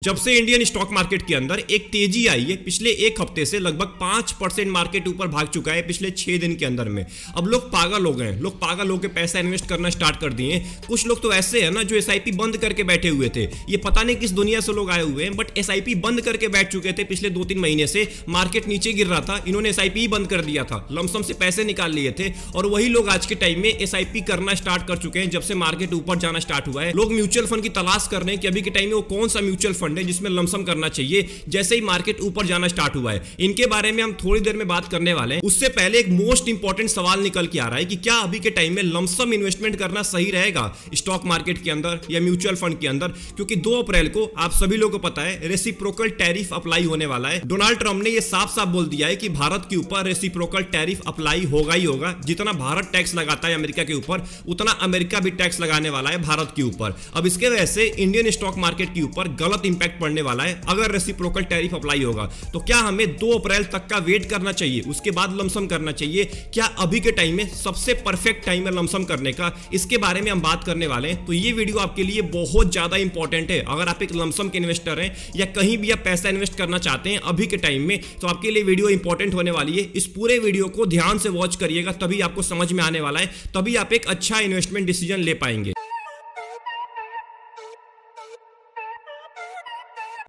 जब से Indian stock market के अंदर एक तेजी आई है, पिछले एक हफ्ते से लगभग 5% मार्केट ऊपर भाग चुका है पिछले 6 दिन के अंदर में। अब लोग पागल हो गए, लोग पागल होकर पैसा इन्वेस्ट करना स्टार्ट कर दिए हैं। कुछ लोग तो ऐसे हैं ना जो एसआईपी बंद करके बैठे हुए थे। ये पता नहीं किस दुनिया से लोग आए हुए हैं, बट एसआईपी बंद करके बैठ चुके थे पिछले 2-3 महीने से। मार्केट नीचे गिर रहा था, इन्होंने एसआईपी बंद कर दिया था, लमसम से पैसे निकाल लिए थे। और वही लोग आज के टाइम में एसआईपी करना स्टार्ट कर चुके हैं जब से मार्केट ऊपर जाना स्टार्ट हुआ है। लोग म्यूचुअल फंड की तलाश कर रहे हैं कि अभी के टाइम में वो कौन सा म्यूचुअल फंड है जिसमें लमसम करना चाहिए जैसे ही मार्केट ऊपर जाना स्टार्ट हुआ है। इनके बारे में हम थोड़ी देर में बात करने वाले हैं। उससे पहले एक मोस्ट इंपॉर्टेंट सवाल निकल के आ रहा है कि क्या अभी के टाइम में लमसम इन्वेस्टमेंट करना सही रहेगा स्टॉक मार्केट के अंदर या म्यूचुअल फंड के अंदर, क्योंकि 2 अप्रैल को आप सभी लोगों को पता है रेसिप्रोकल टैरिफ अप्लाई होने वाला है। डोनाल्ड ट्रंप ने यह साफ साफ बोल दिया है कि भारत के ऊपर रेसिप्रोकल टैरिफ अप्लाई होगा ही होगा। जितना भारत टैक्स लगाता है अमेरिका के ऊपर, उतना अमेरिका भी टैक्स लगाने वाला है भारत के ऊपर। अब इसके वजह से इंडियन स्टॉक मार्केट के ऊपर गलत इंपैक्ट पड़ने वाला है अगर रेसिप्रोकल टैरिफ अप्लाई होगा। तो क्या हमें 2 अप्रैल तक का वेट करना चाहिए, उसके बाद लमसम करना चाहिए? क्या अभी के टाइम में सबसे परफेक्ट टाइम है लमसम करने का? इसके बारे में हम बात करने वाले हैं। तो ये वीडियो आपके लिए बहुत ज्यादा इंपॉर्टेंट है। अगर आप एक लमसम के इन्वेस्टर हैं या कहीं भी आप पैसा इन्वेस्ट करना चाहते हैं अभी के टाइम में, तो आपके लिए वीडियो इंपॉर्टेंट होने वाली है। इस पूरे वीडियो को ध्यान से वॉच करिएगा, तभी आपको समझ में आने वाला है, तभी आप एक अच्छा इन्वेस्टमेंट डिसीजन ले पाएंगे।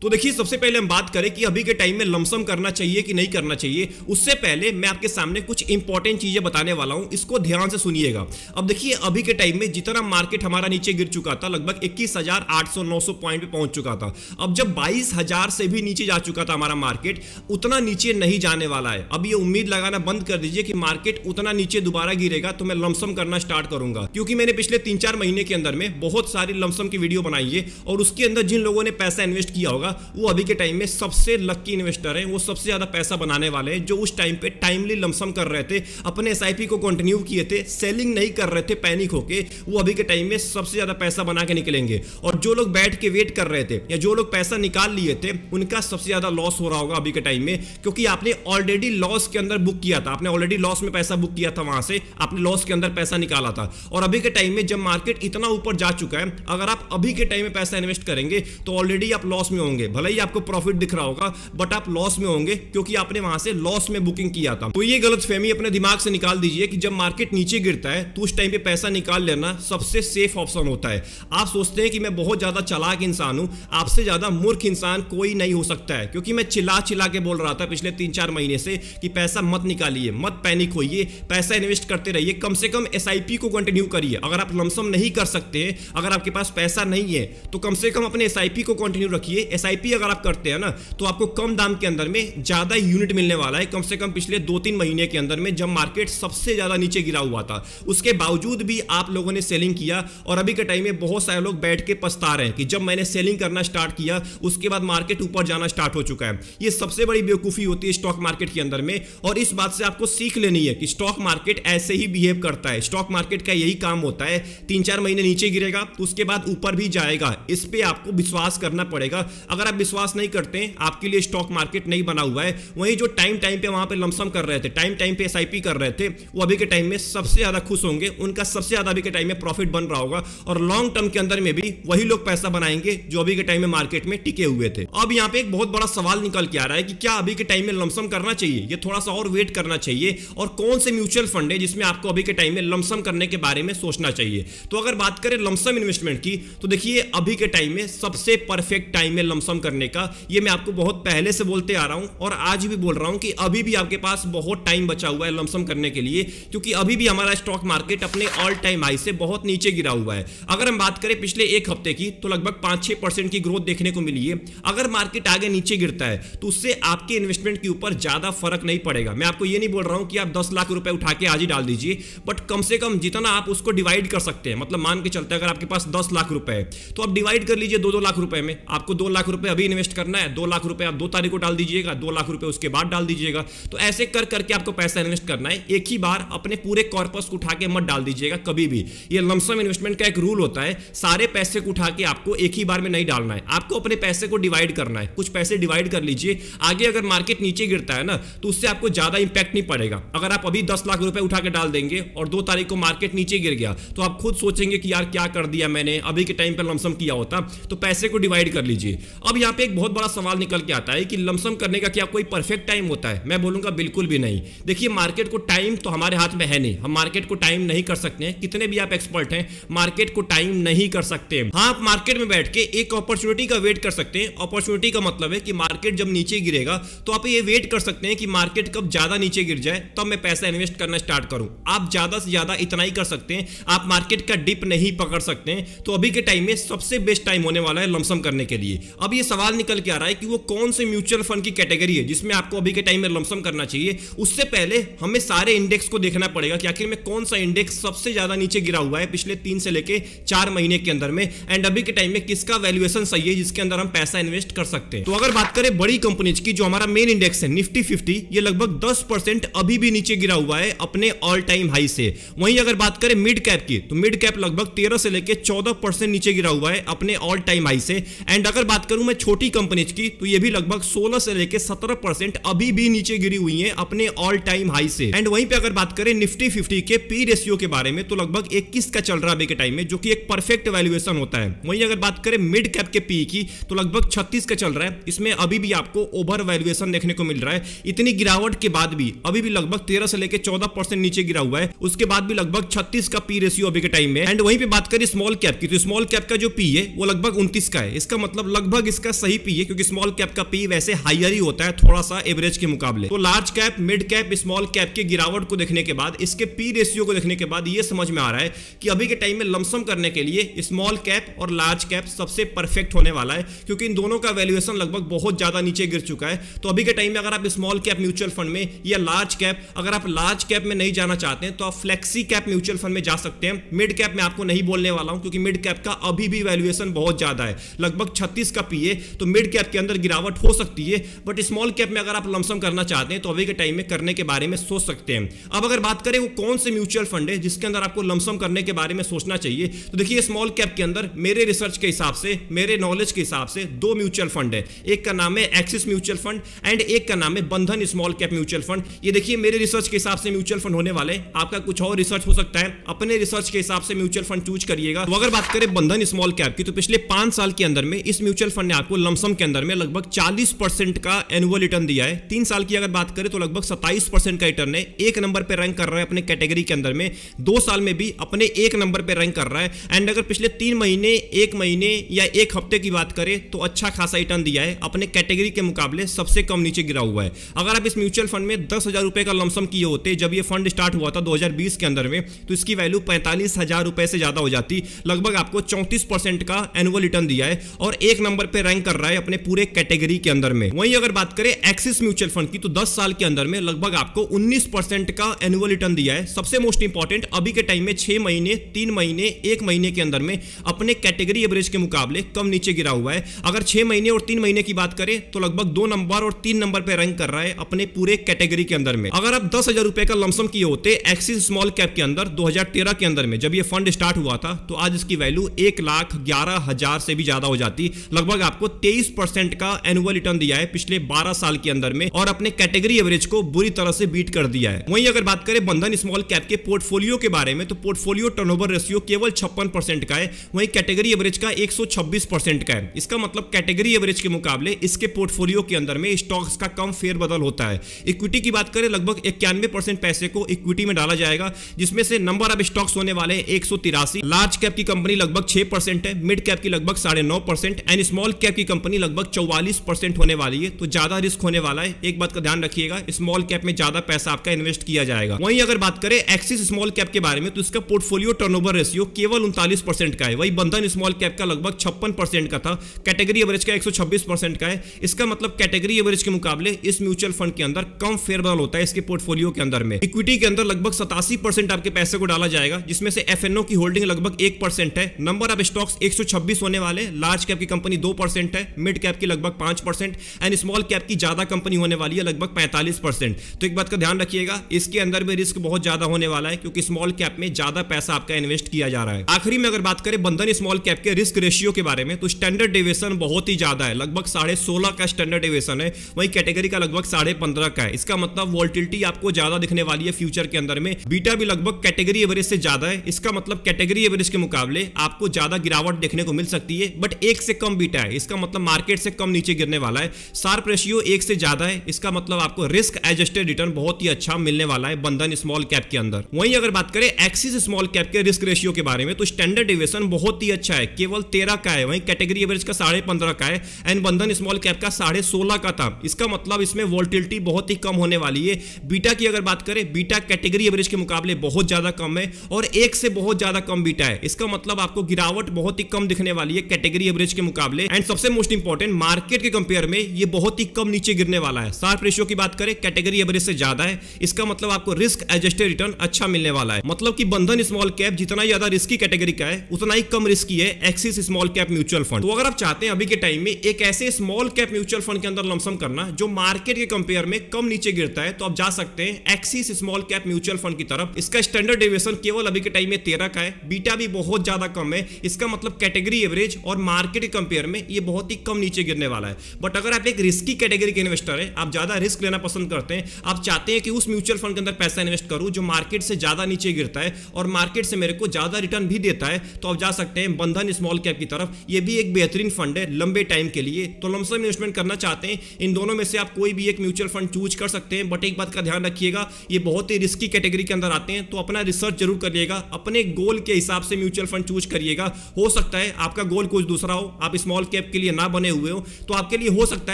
तो देखिए, सबसे पहले हम बात करें कि अभी के टाइम में लमसम करना चाहिए कि नहीं करना चाहिए। उससे पहले मैं आपके सामने कुछ इंपॉर्टेंट चीजें बताने वाला हूं, इसको ध्यान से सुनिएगा। अब देखिए, अभी के टाइम में जितना मार्केट हमारा नीचे गिर चुका था, लगभग 21,800-900 पॉइंट पे पहुंच चुका था। अब जब 22,000 से भी नीचे जा चुका था हमारा मार्केट, उतना नीचे नहीं जाने वाला है। अब ये उम्मीद लगाना बंद कर दीजिए कि मार्केट उतना नीचे दोबारा गिरेगा तो मैं लमसम करना स्टार्ट करूंगा, क्योंकि मैंने पिछले 3-4 महीने के अंदर में बहुत सारी लमसम की वीडियो बनाई है और उसके अंदर जिन लोगों ने पैसा इन्वेस्ट किया होगा वो अभी के टाइम में सबसे लकी इन्वेस्टर हैं। वो सबसे ज्यादा पैसा बनाने वाले हैं जो उस टाइम पे टाइमली लमसम कर रहे थे, अपने एसआईपी को कंटिन्यू किए थे, सेलिंग नहीं कर रहे थे पैनिक होके। वो अभी के टाइम में सबसे ज्यादा पैसा बना के निकलेंगे। और जो लोग बैठ के वेट कर रहे थे या जो लोग पैसा निकाल लिए थे, उनका सबसे ज्यादा लॉस हो रहा होगा अभी के टाइम में, क्योंकि आपने ऑलरेडी लॉस के अंदर बुक किया था, आपने ऑलरेडी लॉस में पैसा बुक किया था, वहां से आपने लॉस के अंदर पैसा निकाला था। और अभी के टाइम में जब मार्केट इतना ऊपर जा चुका है, अगर आप अभी के टाइम में पैसा इन्वेस्ट करेंगे तो ऑलरेडी आप लॉस में होंगे। भले ही आपको प्रॉफिट दिख रहा होगा, बट आप लॉस में होंगे, क्योंकि आपने वहां से लॉस में बुकिंग किया था। तो ये गलतफहमी अपने दिमाग से निकाल दीजिए कि जब मार्केट नीचे गिरता है तो उस टाइम पे पैसा निकाल लेना सबसे सेफ ऑप्शन होता है। आप सोचते हैं कि मैं बहुत ज्यादा चालाक इंसान हूं, आपसे ज्यादा मूर्ख इंसान कोई नहीं हो सकता है, क्योंकि मैं चिल्ला चिल्ला के बोल रहा था पिछले 3-4 महीने से कि पैसा मत निकालिए, मत पैनिक होइए, पैसा इन्वेस्ट करते रहिए, कम से कम एसआईपी को कंटिन्यू करिए। अगर आप लमसम नहीं कर सकते हैं, अगर आपके पास पैसा नहीं है, तो कम से कम अपने एसआईपी को कंटिन्यू रखिए। एसआईपी अगर आप करते हैं ना, तो आपको कम दाम के अंदर में ज्यादा यूनिट मिलने वाला है। कम से कम पिछले 2-3 महीने के अंदर में जब मार्केट सबसे ज्यादा नीचे गिरा हुआ था, उसके बावजूद भी आप लोगों ने सेलिंग किया। और अभी के टाइम में बहुत सारे लोग बैठ के पछता रहे हैं कि जब मैंने सेलिंग करना स्टार्ट किया उसके बाद मार्केट ऊपर जाना स्टार्ट हो चुका है। ये सबसे बड़ी बेवकूफी होती है स्टॉक मार्केट के अंदर में, और इस बात से आपको सीख लेनी है कि स्टॉक मार्केट ऐसे ही बिहेव करता है। स्टॉक मार्केट का यही काम होता है, 3-4 महीने नीचे गिरेगा तो उसके बाद ऊपर भी जाएगा। इस पे आपको विश्वास करना पड़ेगा। अगर आप विश्वास नहीं करते, आपके लिए स्टॉक मार्केट नहीं बना हुआ है। वहीं जो टाइम पे वहां पे लमसम कर रहे थे, टाइम पे एसआईपी कर रहे थे, वो अभी के टाइम में सबसे ज्यादा खुश होंगे, उनका सबसे ज्यादा अभी के टाइम में प्रॉफिट बन रहा होगा। और लॉन्ग टर्म के अंदर में भी वही लोग पैसा बनाएंगे जो अभी के टाइम में मार्केट में टिके हुए थे। अब यहां पे एक बहुत बड़ा सवाल निकल के आ रहा है कि क्या अभी के टाइम में लमसम करना चाहिए, ये थोड़ा सा और वेट करना चाहिए, और कौन से म्यूचुअल फंड है जिसमें आपको अभी के टाइम में लमसम करने के बारे में सोचना चाहिए। तो अगर बात करें लमसम इन्वेस्टमेंट की, तो देखिए अभी के टाइम में सबसे परफेक्ट टाइम है लमसम करने का। ये मैं आपको बहुत पहले से बोलते आ रहा हूं और आज भी बोल रहा हूं कि अभी भी आपके पास बहुत टाइम बचा हुआ है लमसम करने के लिए, क्योंकि अभी भी हमारा स्टॉक मार्केट अपने ऑल टाइम हाई से बहुत नीचे गिरा हुआ है। अगर हम बात करें पिछले एक हफ्ते की, तो लगभग 5-6% की ग्रोथ देखने को मिली है। अगर मार्केट आगे नीचे गिरता है तो उससे आपके इन्वेस्टमेंट के ऊपर ज्यादा फर्क नहीं पड़ेगा। मैं आपको ये नहीं बोल रहा हूं कि आप 10 लाख रुपए उठा के आज ही डाल दीजिए, बट कम से कम जितना आप उसको डिवाइड कर सकते हैं, मतलब मान के चलते हैं अगर आपके पास 10 लाख रुपए है तो आप डिवाइड कर लीजिए 2-2 लाख रुपए में। आपको 2 लाख रुपए अभी इन्वेस्ट करना है, 2 लाख रुपए आप 2 तारीख को डाल दीजिएगा, 2 लाख रुपए उसके बाद डाल दीजिएगा। तो ऐसे कर करके आपको पैसा इन्वेस्ट करना है, एक ही बार अपने पूरे कॉर्पस को उठा के मत डाल दीजिएगा कभी भी। ये लमसम इन्वेस्टमेंट का एक रूल होता है, सारे पैसे को उठा के आपको एक ही बार में नहीं डालना है, आपको अपने पैसे को डिवाइड करना है। कुछ पैसे डिवाइड कर लीजिए, आगे अगर मार्केट नीचे गिरता है ना तो उससे आपको ज्यादा इंपैक्ट नहीं पड़ेगा। अगर आप अभी 10 लाख रुपए उठा के डाल देंगे और 2 तारीख को मार्केट नीचे गिर गया तो आप खुद सोचेंगे कि यार क्या कर दिया मैंने, अभी के टाइम पे लमसम किया होता। तो पैसे को डिवाइड कर लीजिए। अब यहाँ पे एक बहुत बड़ा सवाल निकल के आता है कि लमसम करने का क्या कोई परफेक्ट टाइम होता है? मैं बोलूंगा बिल्कुल भी नहीं। देखिए, मार्केट को टाइम तो हमारे हाथ में है नहीं, हम मार्केट को टाइम नहीं कर सकते हैं, कितने भी आप एक्सपर्ट हैं मार्केट को टाइम नहीं कर सकते। हाँ, आप मार्केट में बैठ के एक अपॉर्चुनिटी का वेट कर सकते हैं। अपॉर्चुनिटी का मतलब है कि मार्केट जब नीचे गिरेगा तो आप ये वेट कर सकते हैं कि मार्केट कब ज्यादा नीचे गिर जाए तब मैं पैसा इन्वेस्ट करना स्टार्ट करूं। आप ज्यादा से ज्यादा इतना ही कर सकते हैं, आप मार्केट का डिप नहीं पकड़ सकते हैं। तो अभी के टाइम में सबसे बेस्ट टाइम होने वाला है लमसम करने के लिए। अब ये सवाल निकल के आ रहा है कि वो कौन से म्यूचुअल फंड की कैटेगरी है जिसमें आपको अभी के टाइम में लमसम करना चाहिए। उससे पहले हमें सारे इंडेक्स को देखना पड़ेगा कि आखिर में कौन सा इंडेक्स सबसे ज्यादा नीचे गिरा हुआ है पिछले 3 से लेके 4 महीने के अंदर में, एंड अभी के टाइम में किसका वैल्यूएशन सही है जिसके अंदर हम पैसा इन्वेस्ट कर सकते हैं। तो अगर बात करें बड़ी कंपनीज की, जो हमारा मेन इंडेक्स है निफ्टी 50, ये लगभग 10% अभी भी नीचे गिरा हुआ है अपने ऑल टाइम हाई से। वहीं अगर बात करें मिड कैप की, तो मिड कैप लगभग 13 से लेके 14% नीचे गिरा हुआ है अपने ऑल टाइम हाई से। एंड अगर बात करूं मैं छोटी कंपनीज की, तो ये भी लगभग 16 से लेके 17% अभी भी नीचे गिरी हुई है अपने ऑल टाइम हाई से। एंड वहीं पे अगर बात करें निफ्टी 50 के पी रेशियो के बारे में, तो लगभग 21 का चल रहा है अभी के टाइम में, जो कि एक परफेक्ट वैल्यूएशन होता है। वहीं अगर बात करें मिड कैप के पी की, तो लगभग 36 का चल रहा है। इसमें अभी भी आपको ओवर वैल्यूएशन देखने को मिल रहा है। इतनी गिरावट के बाद भी अभी भी लगभग 13 से लेके 14% नीचे गिरा हुआ है। उसके बाद भी लगभग 36 का पी रेशियो अभी के टाइम में। एंड वहीं पे बात करें स्मॉल कैप की, तो स्मॉल कैप का जो पी है वो लगभग 29 का है। इसका मतलब लगभग इसका सही पी है, क्योंकि स्मॉल कैप का पी वैसे हायर ही होता है थोड़ा सा एवरेज के मुकाबले। तो large cap, mid cap, small cap के गिरावट को देखने के बाद, इसके पी रेशियो को देखने के बाद ये समझ में आ रहा है कि अभी के टाइम में लमसम करने के लिए स्मॉल कैप और लार्ज कैप सबसे परफेक्ट होने वाला है, क्योंकि इन दोनों का वैल्यूएशन लगभग बहुत ज्यादा नीचे गिर चुका है। तो अभी के टाइम में अगर आप स्मॉल कैप म्यूचुअल फंड में या लार्ज कैप, अगर आप लार्ज कैप में नहीं जाना चाहते हैं तो आप फ्लेक्सी कैप म्यूचुअल फंड में जा सकते हैं। मिड कैप में आपको नहीं बोलने वाला हूं, क्योंकि मिड कैप का अभी भी वैल्यूएशन बहुत ज्यादा है, लगभग 36 का पी है। तो मिड कैप के अंदर गिरावट हो सकती है, बट स्मॉल कैप में अगर आप लमसम करना चाहते हैं तो अभी के टाइम में करने के बारे में सोच सकते हैं। अब अगर बात करें वो कौन से म्यूचुअल फंड है जिसके अंदर आपको लमसम करने के बारे में सोचना चाहिए, तो देखिए स्मॉल कैप के अंदर मेरे रिसर्च के हिसाब से, मेरे नॉलेज के हिसाब से 2 म्यूचुअल फंड है। एक का नाम है एक्सिस म्यूचुअल फंड एंड एक का नाम है बंधन स्मॉल कैप म्यूचुअल फंड। ये देखिए मेरे रिसर्च के हिसाब से म्यूचुअल फंड होने वाले, आपका कुछ और रिसर्च हो सकता है, अपने रिसर्च के हिसाब से म्यूचुअल फंड चूज करिएगा। तो अगर बात करें बंधन स्मॉल कैप की, तो पिछले 5 साल के अंदर में इस म्यूचुअल फंड ने आपको लमसम के अंदर में लगभग 40% का एनुअल रिटर्न दिया है। 3 साल की अगर बात करें तो लगभग 27% का रिटर्न है। 1 नंबर पे रैंक कर रहा है अपने कैटेगरी के अंदर में। 2 साल में भी अपने 1 नंबर पे रैंक कर रहा है। एंड अगर पिछले 3 महीने, 1 महीने या 1 हफ्ते की बात करें तो अच्छा खासा रिटर्न दिया है, अपने कैटेगरी के मुकाबले सबसे कम नीचे गिरा हुआ है। अगर आप इस म्यूचुअल फंड में 10,000 रुपए का लमसम किए होते जब ये फंड स्टार्ट हुआ था 2020 के अंदर में, तो इसकी वैल्यू 45,000 रुपए से ज्यादा हो जाती। लगभग आपको 34% का एनुअल रिटर्न दिया है और 1 नंबर पे रैंक कर रहा है अपने पूरे कैटेगरी के अंदर में। वहीं अगर बात करें एक्सिस म्यूचुअल फंड की, तो 10 साल के अंदर में लगभग आपको 19% का एनुअल रिटर्न दिया है। सबसे मोस्ट इंपॉर्टेंट, अभी के टाइम में 6 महीने, 3 महीने, 1 महीने के अंदर में अपने कैटेगरी एवरेज के मुकाबले कम नीचे गिरा हुआ है। अगर 6 महीने और 3 महीने की बात करें तो लगभग 2 नंबर और 3 नंबर पे रैंक कर रहा है अपने पूरे कैटेगरी के अंदर में। अगर आप 10,000 रुपए का लमसम किए होते एक्सिस स्मॉल कैप के अंदर 2013 के अंदर में, जब ये फंड स्टार्ट हुआ था, तो आज इसकी वैल्यू 1,11,000 से भी ज्यादा हो जाती। लगभग आपको 23% का एनुअल रिटर्न दिया है पिछले 12 साल के अंदर में और अपने कैटेगरी एवरेज को बुरी तरह से बीट कर दिया है। वहीं अगर बात करें बंधन स्मॉल कैप के पोर्टफोलियो के बारे में, तो पोर्टफोलियो टर्नओवर रेशियो केवल 56% का है। वहीं कैटेगरी एवरेज का 126% का है। इसका मतलब कैटेगरी एवरेज के मुकाबले इसके पोर्टफोलियो के अंदर में स्टॉक्स का कम फेरबदल होता है। इक्विटी की बात करें, लगभग 91% पैसे को इक्विटी में डाला जाएगा, जिसमें से नंबर ऑफ स्टॉक्स होने वाले 183। लार्ज कैप की कंपनी लगभग 6% है, मिड कैप की लगभग 9.5% एंड स्मॉल कैप की कंपनी लगभग 44% होने वाली है। तो ज्यादा रिस्क होने वाला है, एक बात का ध्यान रखिएगा, स्मॉल कैप में ज्यादा पैसा आपका इन्वेस्ट किया जाएगा। वहीं अगर बात करें एक्सिस स्मॉल कैप के बारे में, तो इसका पोर्टफोलियो टर्नओवर रेशियो केवल 39% का है। वही बंधन स्मॉल कैप का लगभग 56% का था, कैटेगरी एवरेज का 126% का है। इसका मतलब कैटेगरी एवरेज के मुकाबले इस म्यूचुअल फंड के अंदर कम फेरबदल होता है इसके पोर्टफोलियो के अंदर में। इक्विटी के अंदर लगभग 87% आपके पैसे को डाला जाएगा, जिसमें से एफएनओ की होल्डिंग लगभग 1% है। नंबर ऑफ स्टॉक्स 126 होने वाले, लार्ज कैप की कंपनी 2% है, मिड कैप की लगभग 5% एंड स्मॉल कैप की ज्यादा कंपनी होने वाली है लगभग 45%। तो एक बात का ध्यान रखिएगा, इसके अंदर भी रिस्क बहुत ज्यादा होने वाला है, क्योंकि स्मॉल कैप में ज्यादा पैसा आपका इन्वेस्ट किया जा रहा है। आखिरी में अगर बात करें बंधन स्मॉल कैप के रिस्क रेशियो के बारे में, तो स्टैंडर्ड डेविएशन बहुत ही ज्यादा है, लगभग 16.5 का स्टैंडर्ड डेविएशन है। वहीं कैटेगरी का लगभग 15.5 का है। इसका मतलब वोलेटिलिटी आपको ज्यादा दिखने वाली है फ्यूचर के अंदर में। बीटा भी लगभग कैटेगरी एवरेज से ज्यादा है। इसका मतलब कैटेगरी एवरेज के मुकाबले आपको ज्यादा गिरावट देखने को मिल सकती है, बट 1 से कम बीटा है। है, इसका मतलब मार्केट से कम नीचे गिरने वाला है। शार्प रेशियो 1 से ज्यादा है, इसका मतलब आपको रिस्क एडजस्टेड रिटर्न बहुत ही अच्छा मिलने वाला है बंधन स्मॉल कैप के अंदर। वहीं अगर बात करें एक्सिस स्मॉल कैप के रिस्क रेशियो के बारे में, तो स्टैंडर्ड डेविएशन बहुत ही अच्छा है, केवल 13 का है। वहीं कैटेगरी एवरेज का 15.5 का है एंड बंधन स्मॉल कैप का 16.5 का था। इसका मतलब इसमें वोलेटिलिटी बहुत ही कम होने वाली है। बीटा की अगर बात करें, बीटा कैटेगरी एवरेज के मुकाबले बहुत ज्यादा कम है और 1 से बहुत ज्यादा कम बीटा है। इसका मतलब आपको गिरावट बहुत ही कम दिखने वाली है कैटेगरी एवरेज के मुकाबले। एंड सबसे मोस्ट इंपॉर्टेंट, मार्केट के कंपेयर में ये बहुत ही कम नीचे गिरने वाला है। शार्प रेशियो की बात करें, कैटेगरी एवरेज से ज्यादा है, इसका मतलब आपको रिस्क एडजस्टेड रिटर्न अच्छा मिलने वाला है। मतलब कि बंधन स्मॉल कैप जितना ज्यादा रिस्की कैटेगरी का है, उतना ही कम रिस्की है axis small cap mutual fund. तो अगर आप चाहते हैं अभी के टाइम में एक ऐसे स्मॉल कैप म्यूचुअल फंड के अंदर लमसम करना जो मार्केट के कंपेयर में कम नीचे गिरता है, तो आप जा सकते हैं axis small cap mutual fund की तरफ। इसका स्टैंडर्ड डेविएशन केवल अभी के टाइम में 13 का है, बीटा भी बहुत ज्यादा कम है। इसका मतलब कैटेगरी एवरेज और मार्केट के कंपेयर में ये बहुत ही कम नीचे गिरने वाला है। बट अगर आप एक रिस्की कैटेगरी के इन्वेस्टर है, आप ज्यादा रिस्क लेना पसंद करते हैं, आप चाहते हैं कि उस म्यूचुअल फंड के अंदर पैसा इन्वेस्ट करूं जो मार्केट से ज्यादा नीचे गिरता है और मार्केट से मेरे को ज्यादा रिटर्न भी देता है, तो आप जा सकते हैं बंधन स्मॉल कैप की तरफ। ये भी एक बेहतरीन फंड है लंबे टाइम के लिए। तो लमसम इन्वेस्टमेंट करना चाहते हैं, इन दोनों में से आप कोई भी एक म्यूचुअल फंड चूज कर सकते हैं। बट एक बात का ध्यान रखिएगा, ये बहुत ही रिस्की कैटेगरी के अंदर आते हैं, तो अपना रिसर्च जरूर करिएगा, अपने गोल के हिसाब से म्यूचुअल फंड चूज करिएगा। हो सकता है आपका गोल कुछ दूसरा हो, आप स्मॉल कैप के लिए ना बने हुए हो, तो आपके लिए हो सकता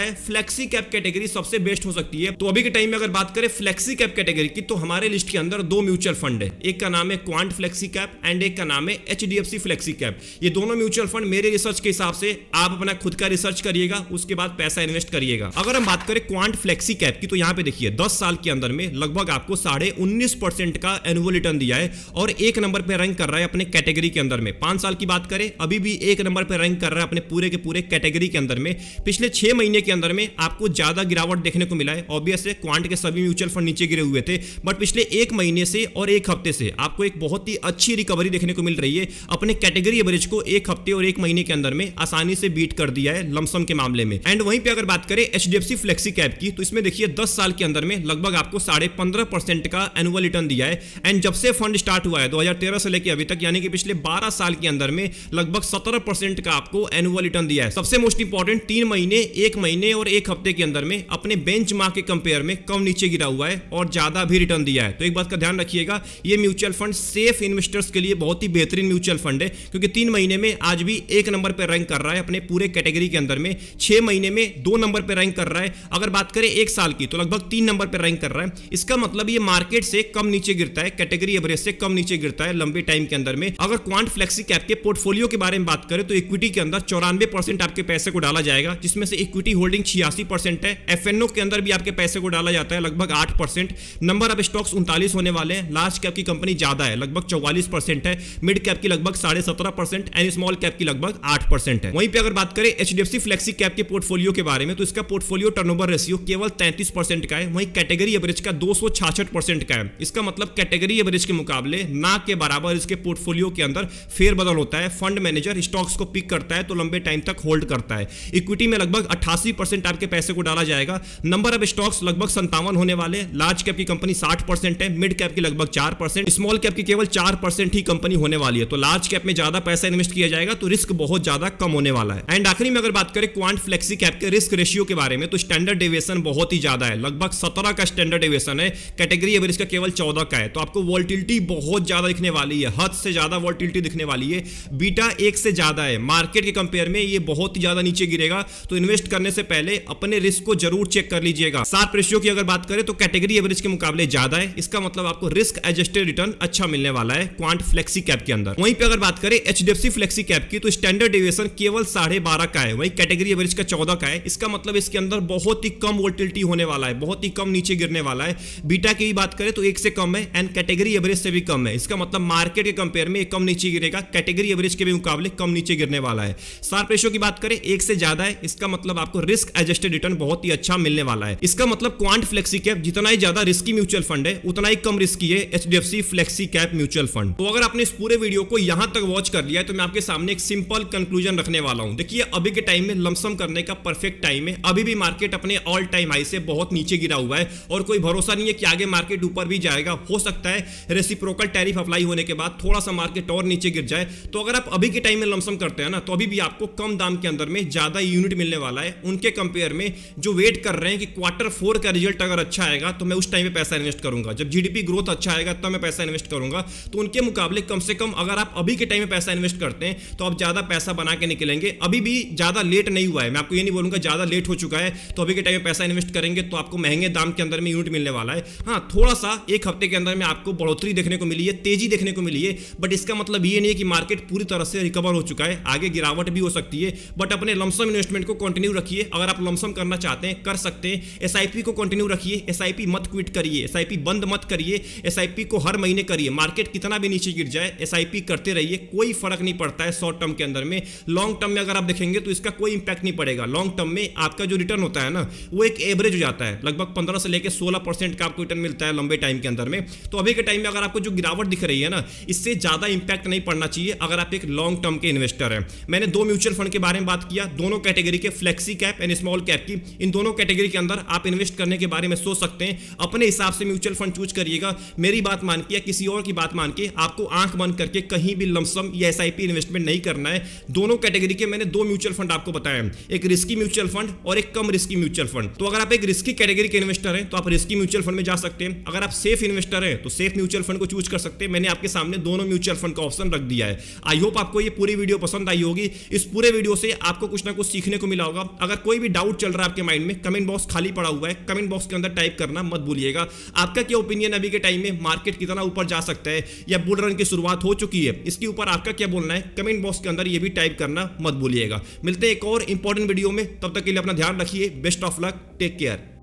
है फ्लेक्सी कैप कैटेगरी सबसे बेस्ट हो सकती है। तो अभी के टाइम में अगर बात करें फ्लेक्सी कैप कैटेगरी की, तो हमारे लिस्ट के अंदर 2 म्यूचुअल फंड है, एक का नाम है क्वांट फ्लेक्सी कैप एंड एक का नाम है HDFC फ्लेक्सी कैप। ये दोनों म्यूचुअल फंड मेरे रिसर्च के हिसाब से, आप अपना खुद का रिसर्च करिएगा, उसके बाद पैसा इन्वेस्ट करिएगा। अगर हम बात करें क्वांट फ्लेक्सी कैप की, तो यहां पे देखिए 10 साल के अंदर में लगभग आपको 19.5% का एनुअल रिटर्न दिया है और 1 नंबर पे रैंक कर रहा है अपने कैटेगरी के अंदर में। 5 साल की बात करें, अभी भी 1 नंबर पे रैंक कर रहा है अपने पूरे के पूरे कैटेगरी के अंदर में। पिछले 6 महीने के अंदर में आपको ज्यादा गिरावट देखने को मिला है। ऑब्वियस है क्वांट के सभी म्यूचुअल फंड नीचे गिरे हुए थे, बट पिछले 1 महीने से और 1 हफ्ते से आपको एक बहुत ही अच्छी रिकवरी देखने को मिल रही है। अपने कैटेगरी एवरेज को 1 हफ्ते और 1 महीने के अंदर में आसानी से बीट कर दिया है लमसम के मामले में। एंड वहीं पे अगर बात करें HDFC फ्लेक्सी कैप की, तो इसमें देखिए 10 साल के अंदर में लगभग आपको 15.5% का एनुअल रिटर्न दिया है। एंड जब से फंड स्टार्ट हुआ है 2013 से लेकर अभी तक, यानी कि पिछले 12 साल के अंदर में लगभग 17% का आपको एनुअल रिटर्न दिया है। सबसे मोस्ट इंपॉर्टेंट, 3 महीने, 1 महीने और 1 हफ्ते के अंदर में अपने बेंचमार्क के कंपेयर में कम नीचे गिरा हुआ है और ज्यादा भी रिटर्न दिया है। तो एक बात का ध्यान रखिएगा, ये म्यूचुअल फंड सेफ इन्वेस्टर्स के लिए बहुत ही बेहतरीन म्यूचुअल फंड है, क्योंकि 3 महीने में आज भी 1 नंबर पर रैंक कर रहा है अपने पूरे कैटेगरी के अंदर में, 6 महीने में 2 नंबर पर रैंक कर रहा है। अगर बात करें 1 साल की, तो लगभग 3 नंबर पर रैंक कर रहा है। इसका मतलब ये मार्केट से कम नीचे गिरता है, कैटेगरी एवरेज से कम नीचे गिरता है लंबे टाइम के अंदर में। अगर क्वांट फ्लेक्सी कैप के पोर्टफोलियो के बारे में बात करें, तो इक्विटी के अंदर 94% आपके पैसे को डाला जाएगा, जिसमें से इक्विटी होल्डिंग 86% है। FNO के अंदर भी आपके पैसे को डाला जाता है लगभग 8%। नंबर ऑफ स्टॉक्स 39 होने वाले हैं। लार्ज कैप की कंपनी ज्यादा है, लगभग 44% है। मिड कैप की लगभग 17.5% एंड स्मॉल कैप की लगभग 8% है। वहीं पे अगर बात करें HDFC फ्लेक्सी कैप के पोर्टफोलियो के बारे में, तो इसका पोर्टफोलियो टर्नओवर रेशियो केवल 33% का है। वहीं कैटेगरी एवरेज का 266% का है। इसका मतलब कैटेगरी एवरेज के मुकाबले ना के बराबर इसके पोर्टफोलियो के अंदर फेरबदल होता है। फंड मैनेजर स्टॉक्स को पिक करता है तो लंबे टाइम तक होल्ड करता है। इक्विटी में लगभग 88% आपके पैसे को डाला जाएगा। नंबर ऑफ स्टॉक्स लगभग 57 होने वाले। लार्ज कैप की कंपनी 60% है, मिड कैप की लगभग 4%, स्मॉल कैप की केवल 4% ही कंपनी होने वाली है। तो लार्ज कैप में ज्यादा पैसा इन्वेस्ट किया जाएगा तो रिस्क बहुत ज्यादा कम होने वाला है। एंड आखिरी में अगर बात करें क्वांट फ्लेक्सी कैप के रिस्क रेशियो के बारे में, तो स्टैंडर्ड डेविएशन बहुत ही ज्यादा है, लगभग 17 का स्टैंडर्ड डेविएशन है। कैटेगरी एवरेज का केवल 14 का है। तो आपको वोलेटिलिटी बहुत ज्यादा दिखने वाली है, हद से ज्यादा वोलेटिलिटी दिखने वाली है। बीटा 1 से ज्यादा है, मार्केट के कंपेयर में ये बहुत ही ज्यादा नीचे गिरेगा। तो इन्वेस्ट करने से पहले अपने रिस्क को जरूर चेक कर लीजिएगा। शार्प रेशियो की अगर बात करें तो कैटेगरी एवरेज के मुकाबले ज्यादा है। इसका मतलब आपको रिस्क एडजस्टेड रिटर्न अच्छा मिलने वाला है क्वांट फ्लेक्सी कैप के अंदर। वहीं पे अगर बात करें HDFC फ्लेक्सी कैप की, तो स्टैंडर्ड डेविएशन केवल 12.5 का है। वहीं कैटेगरी एवरेज का 14 का है। इसका मतलब इसके अंदर बहुत ही कम वोलेटिलिटी होने वाला है, बहुत ही कम नीचे गिरने वाला है। बीटा की बात करें तो 1 से कम है एंड कैटेगरी एवरेज से भी कम है। इसका मतलब मार्केट के कंपेयर में कम नीचे गिरेगा, कैटेगरी एवरेज के भी मुकाबले कम नीचे गिरने वाला है। शार्प रेशियो की बात करें 1 से ज्यादा है। इसका मतलब आपको रिस्क एडजस्टेड रिटर्न बहुत ही अच्छा मिलने वाला है। इसका मतलब क्वांट फ्लेक्सी कैप जितना ही ज्यादा रिस्की म्यूचुअल फंड है, उतना ही कम रिस्की है HDFC flexi cap mutual fund. तो अगर आपने इस पूरे वीडियो को यहां तक वॉच कर लिया है, तो मैं आपके सामने एक सिंपल कंक्लूजन रखने वाला हूं। देखिए, अभी के टाइम में लमसम करने का परफेक्ट टाइम है। अभी भी मार्केट अपने ऑल टाइम हाई से बहुत नीचे गिरा हुआ है और कोई भरोसा नहीं है कि आगे मार्केट ऊपर भी जाएगा। हो सकता है रेसिप्रोकल टैरिफ अप्लाई होने के बाद थोड़ा सा मार्केट और नीचे गिर जाए। तो अगर आप अभी के टाइम में लमसम करते हैं ना, तो अभी भी आपको कम दाम दाम के अंदर में ज्यादा यूनिट मिलने वाला है उनके कंपेयर में, जो वेट कर रहे हैं कि Q4 का रिजल्ट अगर अच्छा आएगा तो मैं उस टाइम पे पैसा इन्वेस्ट करूंगा, जब जीडीपी ग्रोथ अच्छा आएगा तब मैं पैसा इन्वेस्ट करूंगा। तो उनके मुकाबले कम से कम अगर आप अभी के टाइम में पैसा इन्वेस्ट करते हैं तो आप ज्यादा पैसा बना के निकलेंगे। अभी भी ज्यादा लेट नहीं हुआ है, मैं आपको ये नहीं बोलूंगा ज्यादा लेट हो चुका है, तो अभी के टाइम में पैसा इन्वेस्ट करेंगे तो आपको महंगे दाम के अंदर में यूनिट मिलने वाला है। हाँ, थोड़ा सा एक हफ्ते के अंदर में आपको बढ़ोतरी देखने को मिली है, तेजी देखने को मिली है, बट इसका मतलब ये नहीं है कि मार्केट पूरी तरह से रिकवर हो चुका है, आगे गिरावट भी हो सकती है। बट अपने लमसम इन्वेस्टमेंट को कंटिन्यू रखिए। अगर आप लमसम करना चाहते हैं कर सकते हैं। एसआईपी को कंटिन्यू रखिए, एसआईपी मत क्विट करिए, एसआईपी बंद मत करिए, एसआईपी को हर महीने करिए। मार्केट कितना भी नीचे गिर जाए एसआईपी करते रहिए, कोई फर्क नहीं पड़ता है शॉर्ट टर्म के अंदर में। लॉन्ग टर्म में अगर आप देखेंगे तो इसका कोई इंपैक्ट नहीं पड़ेगा। लॉन्ग टर्म में आपका जो रिटर्न होता है ना वो एक एवरेज हो जाता है, लगभग 15 से लेकर 16% का आपको रिटर्न मिलता है लंबे टाइम के अंदर में। तो अभी के टाइम में अगर आपको जो गिरावट दिख रही है ना, इससे ज्यादा इंपैक्ट नहीं पड़ना चाहिए अगर आप एक लॉन्ग टर्म के इन्वेस्टर हैं। मैंने 2 म्यूचुअल फंड के बारे में बात किया, दोनों कैटेगरी के, flexi cap and small cap की। इन दोनों कैटेगरी के अंदर आप इन्वेस्ट करने के बारे में सोच सकते हैं। अपने हिसाब से म्यूचुअल फंड चूज करिएगा। मेरी बात मान के या किसी और की बात मान के आपको आंख बंद करके कहीं भी लमसम या एसआईपी इन्वेस्टमेंट नहीं करना है। दोनों कैटेगरी के मैंने 2 म्यूचुअल फंड आपको बताए हैं, एक रिस्की म्यूचुअल फंड और एक कम रिस्की म्यूचुअल फंड। तो अगर आप एक रिस्की कैटेगरी के इन्वेस्टर हैं तो आप रिस्की म्यूचुअल फंड में जा सकते हैं। अगर आप सेफ इन्वेस्टर हैं तो सेफ म्यूचुअल फंड को चूज कर सकते हैं। मैंने आपके सामने दोनों म्यूचुअल फंड का ऑप्शन रख दिया है। आई होप आपको ये पूरी वीडियो पसंद आई होगी। इस पूरे वीडियो से आपको कुछ ना कुछ सीखने को मिला होगा। अगर कोई भी डाउट चल रहा है आपके माइंड में, कमेंट बॉक्स खाली पड़ा हुआ है, कमेंट बॉक्स के अंदर टाइप करना मत भूलिएगा। आपका क्या ओपिनियन अभी के टाइम में, मार्केट कितना ऊपर जा सकता है या बुल रन की शुरुआत हो चुकी है, इसके ऊपर आपका क्या बोलना है कमेंट बॉक्स के अंदर ये भी टाइप करना मत भूलिएगा। मिलते हैं एक और इंपॉर्टेंट वीडियो में, तब तक के लिए अपना ध्यान रखिए। Best of luck, take care.